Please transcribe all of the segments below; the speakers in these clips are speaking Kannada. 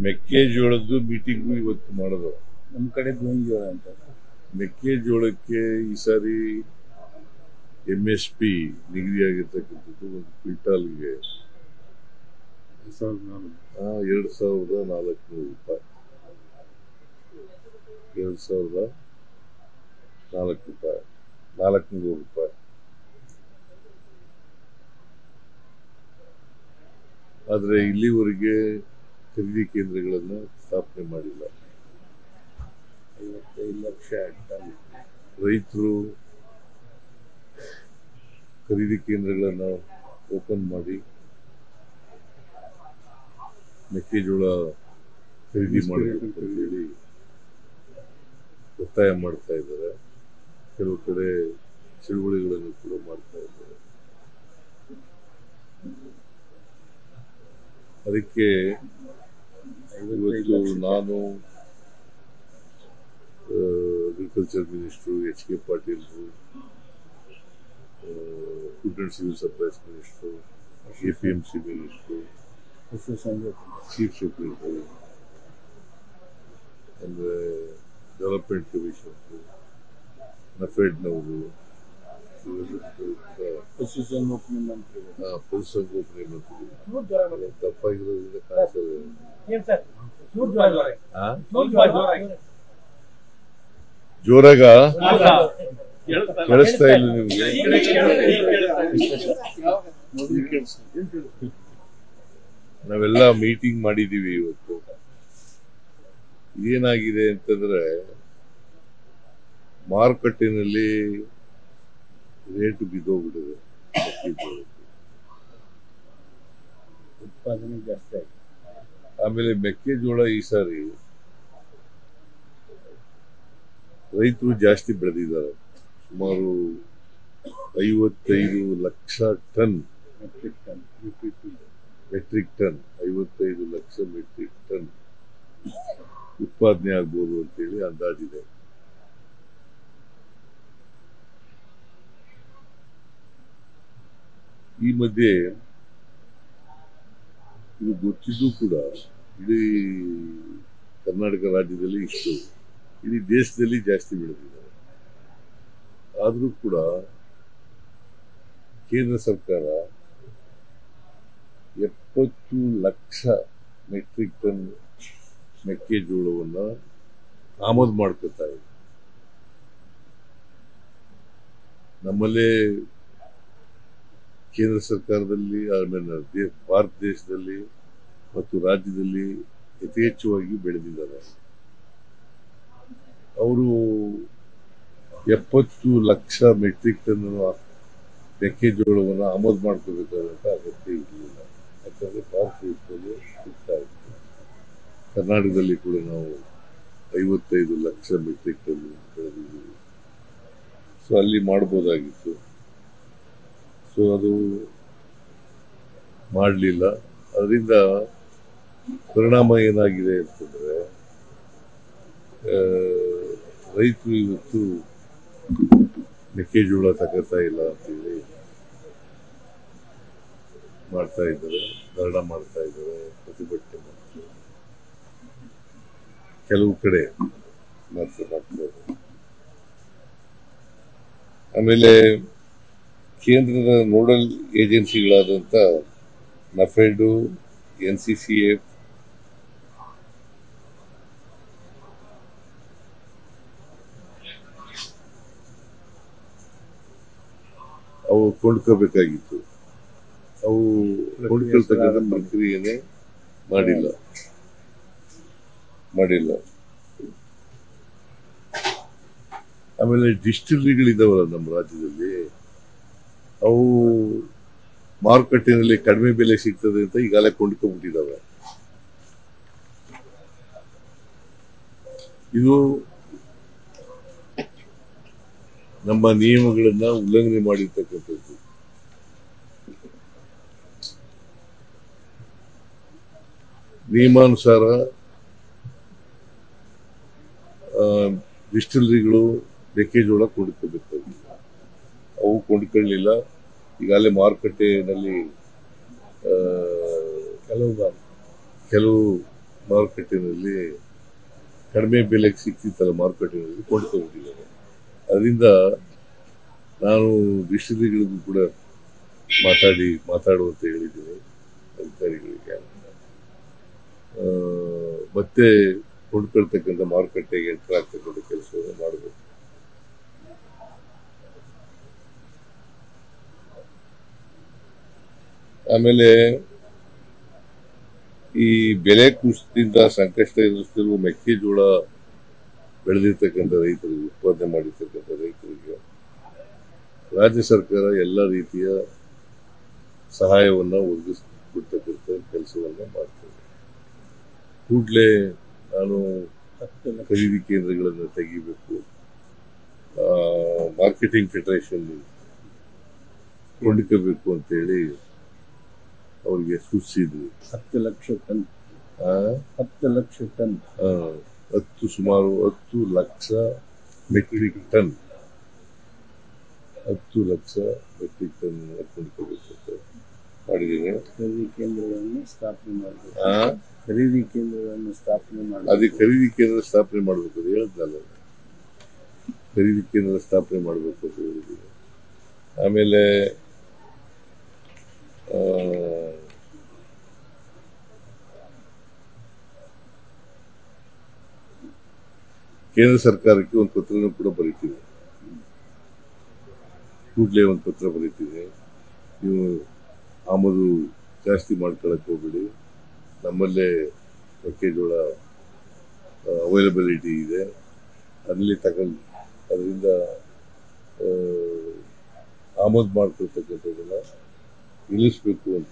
ಮೆಕ್ಕೆಜೋಳದ್ದು ಮೀಟಿಂಗು ಇವತ್ತು ಮಾಡೋದು. ನಮ್ಮ ಕಡೆ ಗೋಂಜೋಳ ಅಂತ. ಮೆಕ್ಕೆಜೋಳಕ್ಕೆ ಈ ಸಾರಿ MSP ನಿಗದಿಯಾಗಿರ್ತಕ್ಕಂಥದ್ದು ಒಂದು ಕ್ವಿಂಟಾಲ್ಗೆ 2,400 ರೂಪಾಯಿ. 400 ರೂಪಾಯಿ. ಆದರೆ ಇಲ್ಲಿವರೆಗೆ ಖರೀದಿ ಕೇಂದ್ರಗಳನ್ನು ಸ್ಥಾಪನೆ ಮಾಡಿಲ್ಲ. 55 ಲಕ್ಷ ಟನ್. ರೈತರು ಖರೀದಿ ಕೇಂದ್ರಗಳನ್ನು ಓಪನ್ ಮಾಡಿ ಮೆಕ್ಕೆಜೋಳ ಖರೀದಿ ಮಾಡಬೇಕು ಅಂತ ಹೇಳಿ ಒತ್ತಾಯ ಮಾಡ್ತಾ ಇದ್ದಾರೆ. ಕೆಲವು ಕಡೆ ಚಳುವಳಿಗಳನ್ನು ಕೂಡ ಮಾಡ್ತಾ ಇದ್ದಾರೆ. ಅದಕ್ಕೆ ಇವತ್ತು ನಾನು ಅಗ್ರಿಕಲ್ಚರ್ ಮಿನಿಸ್ಟ್ರು HK ಪಾಟೀಲ್ರು, food and civil supplies minister, APMC minister, chief secretary ಅಂದರೆ ಡೆವಲಪ್ಮೆಂಟ್ ಕಮಿಷನ್, ನಫೆಡ್ನವರು, ಪಶುಸಂಗೋಪನೆ ಮಂತ್ರಿ, ಪಶುಸಂಗೋಪನೆ ಮಂತ್ರಿ ತಪ್ಪಾಗಿರೋದ್ರಿಂದ ಕಾಣಿಸ್ತದೆ. ಜೋರಾಗ ಕೇಳಿಸ್ತಾ ಇಲ್ಲ ನಿಮ್ಗೆ? ನಾವೆಲ್ಲ ಮೀಟಿಂಗ್ ಮಾಡಿದೀವಿ ಇವತ್ತು. ಏನಾಗಿದೆ ಅಂತಂದ್ರೆ ಮಾರುಕಟ್ಟೆನಲ್ಲಿ ರೇಟ್ ಬಿದ್ದೋಗ್ಬಿಟ್ಟಿದೆ. ಉತ್ಪಾದನೆ ಜಾಸ್ತಿ ಆಗಿದೆ. ಆಮೇಲೆ ಮೆಕ್ಕೆಜೋಳ ಈ ಸಾರಿ ರೈತರು ಜಾಸ್ತಿ ಬೆಳೆದಿದ್ದಾರೆ. ಸುಮಾರು 55 lakh ton metric ton 55 lakh metric ton ಉತ್ಪಾದನೆ ಆಗ್ಬೋದು ಅಂತೇಳಿ ಅಂದಾಜಿದೆ. ಈ ಮಧ್ಯೆ ಇದು ಗೊತ್ತಿದ್ದು ಕೂಡ ಇಡೀ ಕರ್ನಾಟಕ ರಾಜ್ಯದಲ್ಲಿ ಇಷ್ಟು, ಇಡೀ ದೇಶದಲ್ಲಿ ಜಾಸ್ತಿ ಬೆಳೆದಿದ್ದಾರೆ. ಆದರೂ ಕೂಡ ಕೇಂದ್ರ ಸರ್ಕಾರ 70 ಲಕ್ಷ ಮೆಟ್ರಿಕ್ ಟನ್ ಮೆಕ್ಕೆಜೋಳವನ್ನು ಆಮದು ಮಾಡ್ಕೊತಾ ಇದೆ. ನಮ್ಮಲ್ಲೇ ಕೇಂದ್ರ ಸರ್ಕಾರದಲ್ಲಿ ಆಮೇಲೆ ಭಾರತ ದೇಶದಲ್ಲಿ ಮತ್ತು ರಾಜ್ಯದಲ್ಲಿ ಯಥೇಚ್ಛವಾಗಿ ಬೆಳೆದಿದ್ದಾರೆ. ಅವರು 70 ಲಕ್ಷ ಮೆಟ್ರಿಕ್ ಟನ್ ಮೆಕ್ಕೆಜೋಳವನ್ನು ಆಮದು ಮಾಡ್ಕೋಬೇಕಾದಂತ ಅಗತ್ಯ ಇರಲಿಲ್ಲ. ಯಾಕಂದ್ರೆ ಭಾರತ ದೇಶದಲ್ಲಿ ಸಿಗ್ತಾ ಇತ್ತು. ಕರ್ನಾಟಕದಲ್ಲಿ ಕೂಡ ನಾವು 55 ಲಕ್ಷ ಮೆಟ್ರಿಕ್ ಟನ್ ಬೆಳೆದಿದ್ದೀವಿ. ಸೊ ಅಲ್ಲಿ ಮಾಡ್ಬೋದಾಗಿತ್ತು. ಸೊ ಅದು ಮಾಡಲಿಲ್ಲ. ಅದರಿಂದ ಪರಿಣಾಮ ಏನಾಗಿದೆ ಅಂತಂದ್ರೆ ರೈತರು ಇವತ್ತು ಮೆಕ್ಕೆಜೋಳ ತಗೋತಾ ಇಲ್ಲ ಅಂತೇಳಿ ಮಾಡ್ತಾ ಇದ್ದಾರೆ, ಧರಣ ಮಾಡ್ತಾ ಇದ್ದಾರೆ, ಪ್ರತಿಭಟನೆ ಮಾಡ್ತಾರೆ. ಕೆಲವು ಕಡೆ ಮಾಡ್ತಾರೆ. ಆಮೇಲೆ ಕೇಂದ್ರದ ನೋಡಲ್ ಏಜೆನ್ಸಿಗಳಾದಂಥ ನಫೆಡ್, NCCF, ಅವು ಕೊಂಡ್ಕೋಬೇಕಾಗಿತ್ತು. ಅವು ಕೊಂಡ್ಕೊಳ್ತಕ್ಕಂಥ ಪ್ರಕ್ರಿಯೆನೇ ಮಾಡಿಲ್ಲ. ಆಮೇಲೆ ಡಿಸ್ಟಿಲರಿಗಳಿದಾವಲ್ಲ ನಮ್ಮ ರಾಜ್ಯದಲ್ಲಿ, ಅವು ಮಾರುಕಟ್ಟೆಯಲ್ಲಿ ಕಡಿಮೆ ಬೆಲೆ ಸಿಗ್ತದೆ ಅಂತ ಈಗಾಗಲೇ ಕೊಂಡ್ಕೊಂಡ್ಬಿಟ್ಟಿದ್ದಾವೆ. ಇದು ನಮ್ಮ ನಿಯಮಗಳನ್ನ ಉಲ್ಲಂಘನೆ ಮಾಡಿರ್ತಕ್ಕಂಥದ್ದು. ನಿಯಮಾನುಸಾರ ಡಿಸ್ಟಿಲರಿಗಳು ಮೆಕ್ಕೆಜೋಳ ಕೊಂಡ್ಕೋಬೇಕಾಗಿತ್ತು. ಅವು ಕೊಂಡ್ಕೊಳ್ಳಲಿಲ್ಲ. ಈಗಾಗಲೇ ಮಾರುಕಟ್ಟೆಯಲ್ಲಿ ಕೆಲವು ಮಾರುಕಟ್ಟೆನಲ್ಲಿ ಕಡಿಮೆ ಬೆಲೆಗೆ ಸಿಕ್ತಿತ್ತಲ್ಲ ಮಾರುಕಟ್ಟೆಯಲ್ಲಿ ಕೊಂಡ್ಕೊಂಡ್ಬಿಟ್ಟಿದ್ದಾರೆ. ಅದರಿಂದ ನಾನು ಡಿಸ್ಟಿಲರಿಗಳಿಗೂ ಕೂಡ ಮಾತಾಡುವಂತ ಹೇಳಿದ್ದೀನಿ ಅಧಿಕಾರಿಗಳಿಗೆ. ಮತ್ತೆ ಕೊಂಡ್ಕೊಳ್ತಕ್ಕಂಥ ಮಾರುಕಟ್ಟೆಗೆ ಎಂಟರ್ ಆಗ್ತಕ್ಕಂಥ ಕೆಲಸವನ್ನು ಮಾಡಬೇಕು. ಆಮೇಲೆ ಈ ಬೆಲೆ ಕುಸಿತದಿಂದ ಸಂಕಷ್ಟ ಎದುರಿಸುತ್ತಿರುವ ಮೆಕ್ಕೆಜೋಳ ಬೆಳೆದಿರ್ತಕ್ಕಂಥ ರೈತರಿಗೆ, ಉತ್ಪಾದನೆ ಮಾಡಿರ್ತಕ್ಕಂಥ ರೈತರಿಗೆ ರಾಜ್ಯ ಸರ್ಕಾರ ಎಲ್ಲ ರೀತಿಯ ಸಹಾಯವನ್ನು ಒದಗಿಸಿಕೊಡ್ತಕ್ಕಂಥ ಕೆಲಸವನ್ನು ಮಾಡ್ತೇವೆ. ಕೂಡಲೇ ನಾನು ಖರೀದಿ ಕೇಂದ್ರಗಳನ್ನು ತೆಗಿಬೇಕು, ಮಾರ್ಕೆಟಿಂಗ್ ಫೆಡರೇಷನ್ ಕೊಂಡ್ಕೋಬೇಕು ಅಂತೇಳಿ ಅವ್ರಿಗೆ ಸೂಚಿಸಿದ್ವಿ. 10 ಲಕ್ಷ ಟನ್ 10 ಲಕ್ಷ ಟನ್ ಸುಮಾರು 10 lakh metric ton 10 lakh metric ton ಕೊಂಡ್ಕೋಬೇಕು ಅಂತ ಮಾಡಿದ್ದೀನಿ. ಖರೀದಿ ಕೇಂದ್ರಗಳನ್ನು ಸ್ಥಾಪನೆ ಮಾಡಬೇಕು. ಖರೀದಿ ಕೇಂದ್ರಗಳನ್ನು ಸ್ಥಾಪನೆ ಮಾಡಿ ಅದೇ ಖರೀದಿ ಕೇಂದ್ರ ಸ್ಥಾಪನೆ ಮಾಡಬೇಕು ಅಂತ ಹೇಳಿದ್ನಲ್ಲ, ಖರೀದಿ ಕೇಂದ್ರ ಸ್ಥಾಪನೆ ಮಾಡಬೇಕು ಅಂತ ಹೇಳಿದ್ದೀನಿ. ಆಮೇಲೆ ಕೇಂದ್ರ ಸರ್ಕಾರಕ್ಕೆ ಒಂದು ಪತ್ರನೂ ಕೂಡ ಬರೀತೀವಿ. ಕೂಡಲೇ ಒಂದು ಪತ್ರ ಬರೀತೀನಿ, ನೀವು ಆಮದು ಜಾಸ್ತಿ ಮಾಡ್ಕೊಳಕ್ ಹೋಗ್ಬೇಡಿ, ನಮ್ಮಲ್ಲೇ ಮೆಕ್ಕೆಜೋಳ ಅವೈಲಬಿಲಿಟಿ ಇದೆ, ಅಲ್ಲಿ ತಗೊಂಡು ಅದರಿಂದ ಆಮದು ಮಾಡ್ಕೊಳ್ತಕ್ಕಂಥದ್ದನ್ನ ನಿಲ್ಲಿಸಬೇಕು ಅಂತ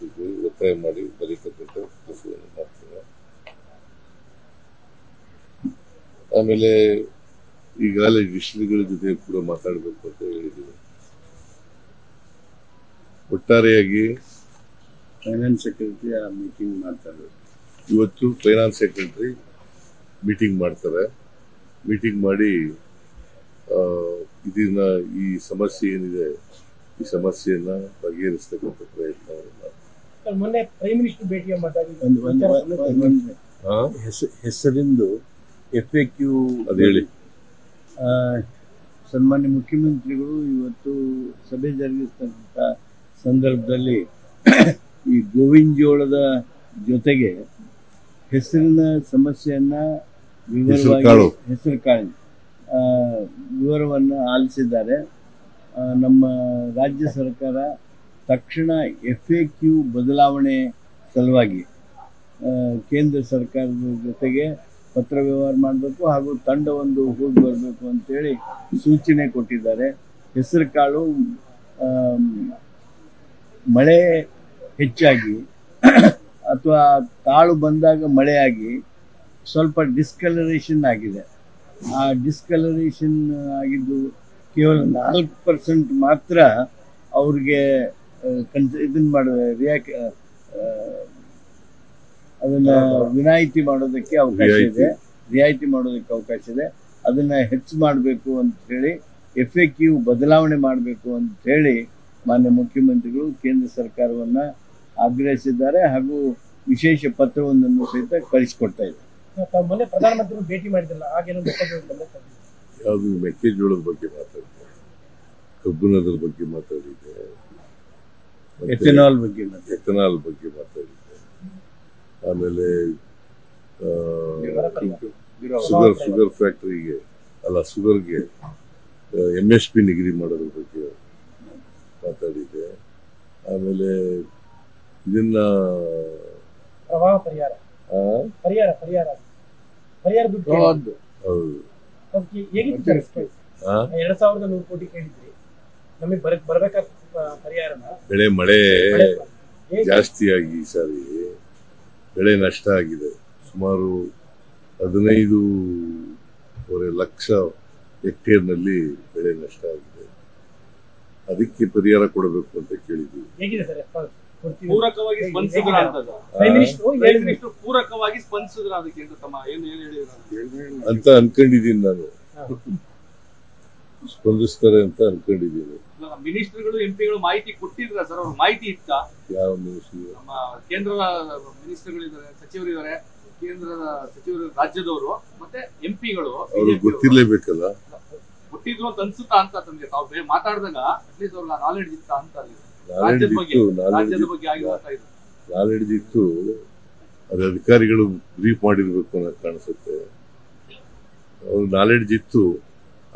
ಒತ್ತಾಯ ಮಾಡಿ ಬರೀತಕ್ಕಂಥ ಕೆಲಸವನ್ನು ಮಾಡ್ತೇವೆ. ಆಮೇಲೆ ಈಗಾಗಲೇ ಡಿಸ್ಟ್ರಿಕ್ಟ್ಗಳ ಜೊತೆ ಕೂಡ ಮಾತಾಡಬೇಕು ಅಂತ ಹೇಳಿದ್ದೀನಿ. ಒಟ್ಟಾರೆಯಾಗಿ ಫೈನಾನ್ಸ್ ಸೆಕ್ರೆಟರಿ ಮೀಟಿಂಗ್ ಮಾಡ್ತಾರೆ. ಇವತ್ತು ಫೈನಾನ್ಸ್ ಸೆಕ್ರೆಟರಿ ಮೀಟಿಂಗ್ ಮಾಡ್ತಾರೆ. ಮೀಟಿಂಗ್ ಮಾಡಿ ಇದನ್ನ ಈ ಸಮಸ್ಯೆ ಏನಿದೆ ಈ ಸಮಸ್ಯೆಯನ್ನ ಬಗೆಹರಿಸತಕ್ಕಂಥ ಪ್ರಯತ್ನವನ್ನು ಮಾಡ್ತಾರೆ. ಮೊನ್ನೆ ಪ್ರೈಮ್ ಮಿನಿಸ್ಟರ್ ಭೇಟಿಯ ಹೆಸರಿಂದು FAQ ಅದು ಹೇಳಿ. ಸನ್ಮಾನ್ಯ ಮುಖ್ಯಮಂತ್ರಿಗಳು ಇವತ್ತು ಸಭೆ ಜರುಗಿಸ್ತಕ್ಕಂಥ ಸಂದರ್ಭದಲ್ಲಿ ಈ ಗೋವಿನ ಜೋಳದ ಜೊತೆಗೆ ಹೆಸರಿನ ಸಮಸ್ಯೆಯನ್ನ ವಿವರವಾಗಿ ಹೆಸರುಕಾಳು ವಿವರವನ್ನು ಆಲಿಸಿದ್ದಾರೆ. ನಮ್ಮ ರಾಜ್ಯ ಸರ್ಕಾರ ತಕ್ಷಣ FAQ ಬದಲಾವಣೆ ಸಲುವಾಗಿ ಕೇಂದ್ರ ಸರ್ಕಾರದ ಜೊತೆಗೆ ಪತ್ರ ವ್ಯವಹಾರ ಮಾಡಬೇಕು ಹಾಗೂ ತಂಡವೊಂದು ಹೋಗಿ ಬರಬೇಕು ಅಂತೇಳಿ ಸೂಚನೆ ಕೊಟ್ಟಿದ್ದಾರೆ. ಹೆಸರು ಕಾಳು ಮಳೆ ಹೆಚ್ಚಾಗಿ ಅಥವಾ ಕಾಳು ಬಂದಾಗ ಮಳೆಯಾಗಿ ಸ್ವಲ್ಪ ಡಿಸ್ಕಲರೇಷನ್ ಆಗಿದೆ. ಆ ಡಿಸ್ಕಲರೇಷನ್ ಆಗಿದ್ದು ಕೇವಲ 4% ಮಾತ್ರ ಅವ್ರಿಗೆ ಇದನ್ನ ಅದನ್ನ ವಿನಾಯಿತಿ ಮಾಡೋದಕ್ಕೆ ಅವಕಾಶ ಇದೆ, ರಿಯಾಯಿತಿ ಮಾಡೋದಕ್ಕೆ ಅವಕಾಶ ಇದೆ. ಅದನ್ನ ಹೆಚ್ಚು ಮಾಡಬೇಕು ಅಂತ ಹೇಳಿ FAQ ಬದಲಾವಣೆ ಮಾಡಬೇಕು ಅಂತ ಹೇಳಿ ಮಾನ್ಯ ಮುಖ್ಯಮಂತ್ರಿಗಳು ಕೇಂದ್ರ ಸರ್ಕಾರವನ್ನ ಆಗ್ರಹಿಸಿದ್ದಾರೆ ಹಾಗೂ ವಿಶೇಷ ಪತ್ರವೊಂದನ್ನು ಸಹಿತ ಕಳಿಸಿಕೊಡ್ತಾ ಇದ್ದಾರೆ. ಮೊನ್ನೆ ಪ್ರಧಾನಮಂತ್ರಿಗಳು ಭೇಟಿ ಮಾಡಿದ್ರಲ್ಲ, ಆಗೇನು ಯಾವುದು ಮೆಕ್ಕೆಜೋಳದ ಬಗ್ಗೆ ಮಾತಾಡಿದೆ, ಕಬ್ಬಿಣದ ಬಗ್ಗೆ ಮಾತಾಡಿದೆ, ಎಥೆನಾಲ್ ಬಗ್ಗೆ ಮಾತಾಡಿದೆ. ಆಮೇಲೆ ಶುಗರ್ ಫ್ಯಾಕ್ಟರಿಗೆ ಶುಗರ್ಗೆ MSP ನಿಗದಿ ಮಾಡೋದ್ರ ಬಗ್ಗೆ ಮಾತಾಡಿದೆ. ಆಮೇಲೆ ಇದನ್ನ ಪ್ರವಾಹ ಪರಿಹಾರ ಹೌದು 2100 ಕೋಟಿ ಕೇಳಿದ್ರಿ, ನಮಗೆ ಬರ್ಬೇಕಾದ ಪರಿಹಾರನ ಬೆಳೆ ಮಳೆ ಜಾಸ್ತಿಯಾಗಿ ಈ ಸಾರಿ ಬೆಳೆ ನಷ್ಟ ಆಗಿದೆ. ಸುಮಾರು 15.5 ಲಕ್ಷ ಹೆಕ್ಟೇರ್ನಲ್ಲಿ ಬೆಳೆ ನಷ್ಟ ಆಗಿದೆ. ಅದಕ್ಕೆ ಪರಿಹಾರ ಕೊಡಬೇಕು ಅಂತ ಕೇಳಿದ್ವಿ. ಹೇಗಿದೆ ಸರ್ ರೆಸ್ಪಾನ್ಸ್? ಪೂರಕವಾಗಿ ಸ್ಪಂದಿಸಿದ್ರ ಪೂರಕವಾಗಿ ಸ್ಪಂದಿಸಿದ್ರ ಅದಕ್ಕೆ ಅಂತ ಅನ್ಕೊಂಡಿದ್ದೀನಿ. ನಾನು ಸ್ಪಂದಿಸ್ತಾರೆ ಅಂತ ಅನ್ಕೊಂಡಿದ್ದೀನಿ. ಮಿನಿಸ್ಟರ್ಗಳು MP ಗಳು ಮಾಹಿತಿ ಕೊಟ್ಟಿದ್ರ ಸರ್? ಅವ್ರ ಮಾಹಿತಿ ಇತ್ತ? ಯಾವ ಮಿನಿಸ್ಟರ್? ನಮ್ಮ ಕೇಂದ್ರದ ಮಿನಿಸ್ಟರ್ಗಳಿದ್ದಾರೆ, ಸಚಿವರಿದ್ದಾರೆ, ಕೇಂದ್ರದ ಸಚಿವರು, ರಾಜ್ಯದವರು ಮತ್ತೆ ಎಂಪಿಗಳು ಅವ್ರಿಗೆ ಗೊತ್ತಿರ್ಲೇಬೇಕಲ್ಲ. ಕೊಟ್ಟಿದ್ರು ಅಂತ ಅನ್ಸುತ್ತಾ ಅಂತ ತಮ್ಗೆ ತಾವು ಮಾತಾಡಿದಾಗ ಅಟ್ಲೀಸ್ಟ್ ಅವ್ರಿಗೆ ನಾಲೆಡ್ಜ್ ಇತ್ತ ಅಂತ ರಾಜ್ಯದ ಬಗ್ಗೆ ಆಗಿರ್ತಾ ಇದ್ರು. ನಾಲೆಡ್ಜ್ ಇತ್ತು, ಅದು ಅಧಿಕಾರಿಗಳು ಬ್ರೀಫ್ ಮಾಡಿರ್ಬೇಕು ಅನ್ನೋ ಕಾಣಿಸುತ್ತೆ. ಅವ್ರ ನಾಲೆಡ್ಜ್ ಇತ್ತು,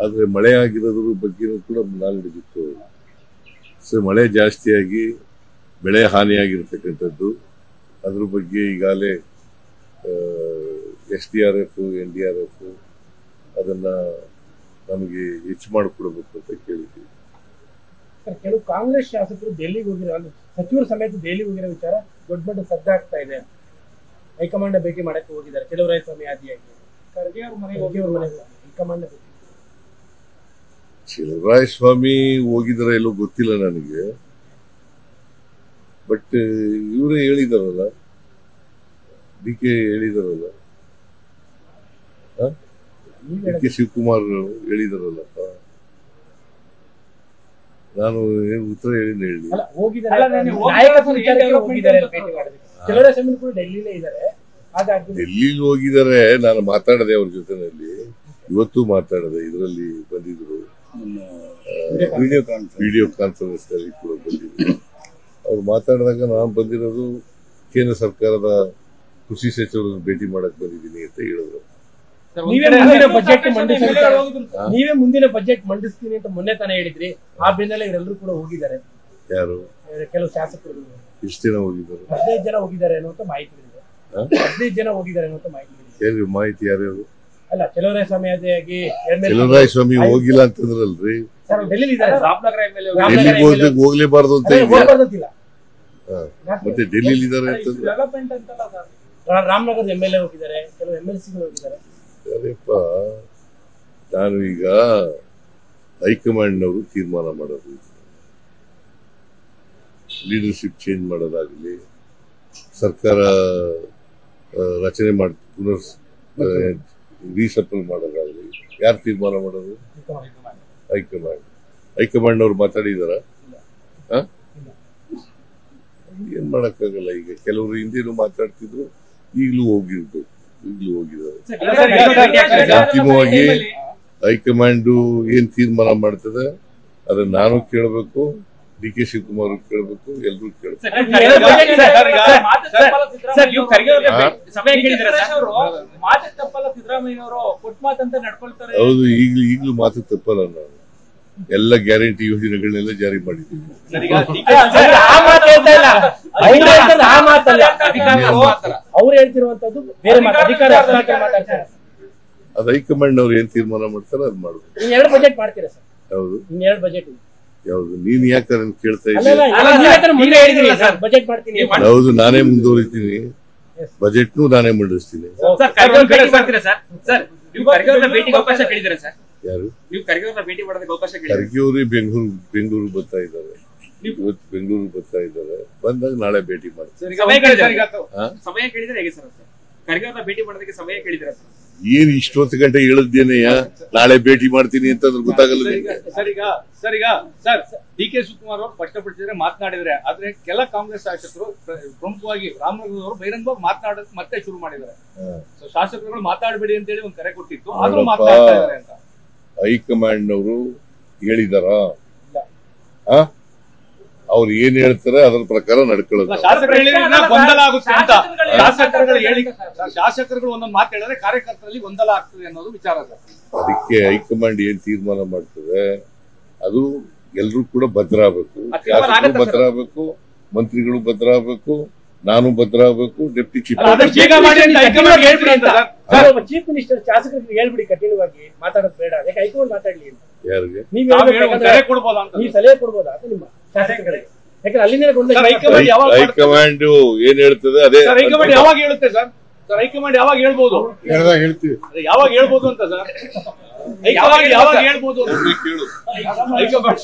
ಆದ್ರೆ ಮಳೆ ಆಗಿರೋದ್ರ ಬಗ್ಗೆನೂ ಕೂಡ ನಾಲೆಡ್ಜ್ ಇತ್ತು. ಸೊ ಮಳೆ ಜಾಸ್ತಿಯಾಗಿ ಬೆಳೆ ಹಾನಿಯಾಗಿರ್ತಕ್ಕಂಥದ್ದು, ಅದ್ರ ಬಗ್ಗೆ ಈಗಾಗಲೇ SDRF, NDRF ಅದನ್ನ ನಮಗೆ ಹೆಚ್ಚು ಮಾಡಿಕೊಡ್ಬೇಕು ಅಂತ ಕೇಳಿದ್ದೀವಿ. ಕೆಲವು ಕಾಂಗ್ರೆಸ್ ಶಾಸಕರು ಡೆಲ್ಲಿಗೆ ಹೋಗಿರೋ, ಸಚಿವರು ಸಮೇತ ಡೆಲ್ಲಿಗೆ ಹೋಗಿರೋ ವಿಚಾರ ದೊಡ್ಡ ದೊಡ್ಡ ಸದ್ದಾಗ್ತಾ ಇದೆ. ಹೈಕಮಾಂಡ್ ಭೇಟಿ ಮಾಡಕ್ಕೆ ಹೋಗಿದ್ದಾರೆ ಚಲುವರಾಯಸ್ವಾಮಿ ಆದಿಯಾಗಿ. ಖರ್ಗೆ ಅವ್ರ ಮನೆಗೆ ಹೈಕಮಾಂಡ್ ಭೇಟಿ. ಚಲುವರಾಯಸ್ವಾಮಿ ಹೋಗಿದಾರ ಎಲ್ಲೋ ಗೊತ್ತಿಲ್ಲ ನನಗೆ, ಬಟ್ ಇವರೇ ಹೇಳಿದಾರಲ್ಲ, DK ಹೇಳಿದಾರಲ್ಲ, DK ಶಿವಕುಮಾರ್ ಹೇಳಿದಾರಲ್ಲಪ್ಪ. ನಾನು ಏನು ಉತ್ತರ ಹೇಳಿಲ್ಲ ಹೇಳಿ. ಅಲ್ಲ ಹೋಗಿದ್ದಾರೆ, ನಾಯಕತ್ವ ವಿಚಾರಕ್ಕೆ ಹೋಗಿದ್ದಾರೆ ಭೇಟಿ ಮಾಡೋದಕ್ಕೆ. ಚಲುವರಾಯಸ್ವಾಮಿ ಕೂಡ ಡೆಲ್ಲಿಲೇ ಇದ್ದಾರೆ. ಹಾಗಾಗಿ ಡೆಲ್ಲಿಲಿ ಹೋಗಿದ್ದಾರೆ. ನಾನು ಮಾತಾಡದೆ ಅವ್ರ ಜೊತೆನಲ್ಲಿ, ಇವತ್ತು ಮಾತಾಡದೆ. ಇದರಲ್ಲಿ ಬಂದಿದ್ರು, ವಿಡಿಯೋ ಕಾನ್ಫರೆನ್ಸ್ ನಲ್ಲಿ ಕೂಡ ಬಂದಿದ್ರು. ಅವ್ರು ಮಾತಾಡಿದಾಗ ನಾನು ಬಂದಿರೋದು ಕೇಂದ್ರ ಸರ್ಕಾರದ ಕೃಷಿ ಸಚಿವರನ್ನು ಭೇಟಿ ಮಾಡಕ್ ಬಂದಿದ್ದೀನಿ ಅಂತ ಹೇಳಿದ್ರು. ನೀವೇ ಮುಂದಿನ ಬಜೆಟ್ ಮಂಡಿಸ್ತೀನಿ ಅಂತ ಮೊನ್ನೆ ತಾನೇ ಹೇಳಿದ್ರಿ. ಆ ಬೆನ್ನಲ್ಲೇ ಇವರೆಲ್ಲರೂ ಕೂಡ ಹೋಗಿದ್ದಾರೆ. ಯಾರು? ಕೆಲವು ಶಾಸಕರು. ಎಷ್ಟು ಜನ ಹೋಗಿದ್ದಾರೆ? 15 ಜನ ಹೋಗಿದ್ದಾರೆ ಅನ್ನುವಂತ ಮಾಹಿತಿ ಇದೆ. 15 ಜನ ಹೋಗಿದ್ದಾರೆ ಅನ್ನುವಂತ ಮಾಹಿತಿ ಇದೆ. ಮಾಹಿತಿ ಯಾರ್ಯಾರು? ಅಲ್ಲ, ಚಲುವರಾಯಸ್ವಾಮಿ ಆದಿಯಾಗಿ ಚಲುವರಾಯಸ್ವಾಮಿ ಹೋಗಿಲ್ಲ ಅಂತಂದ್ರಲ್ರಿ. ಡೆಲ್ಲಿಲಿ ಇದ್ದಾರೆ. ಡೆಲ್ಲಿಗೆ ಹೋಗ್ಲೇಬಾರ್ದು ಅಂತ ಹೋಗ್ಬಾರ್ದಿಲ್ಲ. ಮತ್ತೆ ಡೆಲ್ಲಿಲಿ ಇದ್ದಾರೆ ಅಂತಂದ್ರೆ ರಾಮನಗರದ MLA ಹೋಗಿದ್ದಾರೆ, ಕೆಲವು MLCಗಳು ಹೋಗಿದ್ದಾರೆ. ಅದೇಪ್ಪ, ನಾನು ಈಗ ಹೈಕಮಾಂಡ್ನವರು ತೀರ್ಮಾನ ಮಾಡೋದು, ಲೀಡರ್ಶಿಪ್ ಚೇಂಜ್ ಮಾಡೋದಾಗಲಿ, ಸರ್ಕಾರ ರಚನೆ ಮಾಡಿ ಪುನರ್ ರೀಸಫಲ್ ಮಾಡೋದಾಗಲಿ, ಯಾರು ತೀರ್ಮಾನ ಮಾಡೋದು? ಹೈಕಮಾಂಡ್. ಹೈಕಮಾಂಡ್ನವ್ರು ಮಾತಾಡಿದಾರ? ಏನ್ ಮಾಡಕ್ಕಾಗಲ್ಲ. ಈಗ ಕೆಲವರು ಹಿಂದೇನು ಮಾತಾಡ್ತಿದ್ರು, ಈಗಲೂ ಹೋಗಿರ್ಬೇಕು, ಈಗಲೂ ಹೋಗಿದ್ದಾರೆ. ಅಂತಿಮವಾಗಿ ಹೈಕಮಾಂಡ್ ಏನ್ ತೀರ್ಮಾನ ಮಾಡ್ತದೆ ಅದನ್ನ ನಾನು ಕೇಳಬೇಕು, DK ಶಿವಕುಮಾರ್ ಕೇಳಬೇಕು, ಎಲ್ರೂ ಕೇಳಬೇಕು. ಹೌದು, ಈಗಲೂ ಮಾತು ತಪ್ಪಲ್ಲ. ನಾನು ಎಲ್ಲ ಗ್ಯಾರಂಟಿ ಯೋಜನೆಗಳನ್ನೆಲ್ಲ ಜಾರಿ ಮಾಡಿದ್ದೀನಿ. ಅವ್ರು ಹೇಳ್ತಿರುವಂತದ್ದು ಬೇರೆ ಅಧಿಕಾರ. ಅದು ಹೈಕಮಾಂಡ್ ಅವ್ರು ಏನ್ ತೀರ್ಮಾನ ಮಾಡ್ತಾರೆ ಅದು ಮಾಡ್ಬೇಕು. 2 ಬಜೆಟ್ ಮಾಡ್ತೀರಾ ಸರ್? ಹೌದು, 2 ಬಜೆಟ್. ಯಾವ್ದು? ನೀನ್ ಯಾಕೆ ಕೇಳ್ತಾ ಇದ್ದೀನಿ? ಬಜೆಟ್ ಮಾಡ್ತೀನಿ. ಹೌದು, ನಾನೇ ಮುಂದುವರಿತೀನಿ, ಬಜೆಟ್ನು ನಾನೇ ಮಂಡಿಸ್ತೀನಿ. ಯಾರು? ಖರ್ಗೆ ಅವರು ಬೆಂಗಳೂರು ಬರ್ತಾ ಇದ್ದಾರೆ, ಇವತ್ತು ಬೆಂಗಳೂರು ಬರ್ತಾ ಇದ್ದಾರೆ. ಬಂದಾಗ ನಾಳೆ ಭೇಟಿ ಮಾಡ್ತಾರೆ. ಏನ್ ಇಷ್ಟೊತ್ತು ಗಂಟೆ ಹೇಳಿದ್ದೇನೆಯ ನಾಳೆ ಭೇಟಿ ಮಾಡ್ತೀನಿ ಅಂತ ಗೊತ್ತಾಗಲ್ಲ. ಸರ್ DK ಶಿವಕುಮಾರ್ ಅವರು ಸ್ಪಷ್ಟಪಡಿಸಿದ್ರೆ, ಮಾತನಾಡಿದ್ರೆ, ಆದ್ರೆ ಕೆಲ ಕಾಂಗ್ರೆಸ್ ಶಾಸಕರು ಪ್ರಮುಖವಾಗಿ ರಾಮನಗರದವರು ಬಹಿರಂಗವಾಗಿ ಮಾತನಾಡೋದು ಮತ್ತೆ ಶುರು ಮಾಡಿದ್ದಾರೆ. ಶಾಸಕರುಗಳು ಮಾತಾಡಬೇಡಿ ಅಂತ ಹೇಳಿ ಒಂದು ಕರೆ ಕೊಟ್ಟಿತ್ತು, ಆದ್ರೂ ಮಾತನಾಡ್ತಾ ಇದ್ದಾರೆ ಅಂತ ಹೈಕಮಾಂಡ್ನವರು ಹೇಳಿದಾರ? ಅವ್ರು ಏನ್ ಹೇಳ್ತಾರೆ ಅದರ ಪ್ರಕಾರ ನಡ್ಕೊಳ್ಳೋದು. ಗೊಂದಲ ಆಗುತ್ತೆ ಅಂತ ಶಾಸಕರುಗಳು ಒಂದೊಂದು ಮಾತು ಹೇಳಿದ್ರೆ ಕಾರ್ಯಕರ್ತರಲ್ಲಿ ಗೊಂದಲ ಆಗ್ತದೆ ಅನ್ನೋದು ವಿಚಾರ. ಅದಕ್ಕೆ ಹೈಕಮಾಂಡ್ ಏನ್ ತೀರ್ಮಾನ ಮಾಡ್ತದೆ ಅದು ಎಲ್ರೂ ಕೂಡ ಭದ್ರಾಗಬೇಕು. ಶಾಸಕರು ಭದ್ರಾಗಬೇಕು, ಮಂತ್ರಿಗಳು ಭದ್ರಾಗಬೇಕು, ನಾನು ಭದ್ರಾಗಬೇಕು, ಡೆಪ್ಟಿ ಚೀಫ್ ಚೀಫ್ ಮಿನಿಸ್ಟರ್ ಶಾಸಕರಿಗೆ ಹೇಳ್ಬಿಡಿ, ಕಠಿಣವಾಗಿ ಮಾತಾಡೋದು ಬೇಡ. ಯಾಕೆ ಹೈಕಮಾಂಡ್ ಮಾತಾಡ್ಲಿ? ಯಾರಿಗೆ ನೀವು ಸಲಹೆ ಕೊಡ್ಬೋದಾ ಅಂತ ನಿಮ್ಮ ಶಾಸಕರಿಗೆ? ಯಾಕಂದ್ರೆ ಅಲ್ಲಿಂದ ಹೈಕಮಾಂಡ್ ಏನ್ ಹೇಳ್ತದೆ ಅದೇ. ಹೈಕಮಾಂಡ್ ಯಾವಾಗ ಹೇಳುತ್ತೆ ಸರ್? ಹೈಕಮಾಂಡ್ ಯಾವಾಗ ಹೇಳ್ಬೋದು? ಹೇಳ್ತೀವಿ. ಯಾವಾಗ ಹೇಳ್ಬೋದು ಅಂತ ಸರ್? ಯಾವಾಗ ಹೇಳ್ಬೋದು ಕೇಳು ಹೈಕಮಾಂಡ್.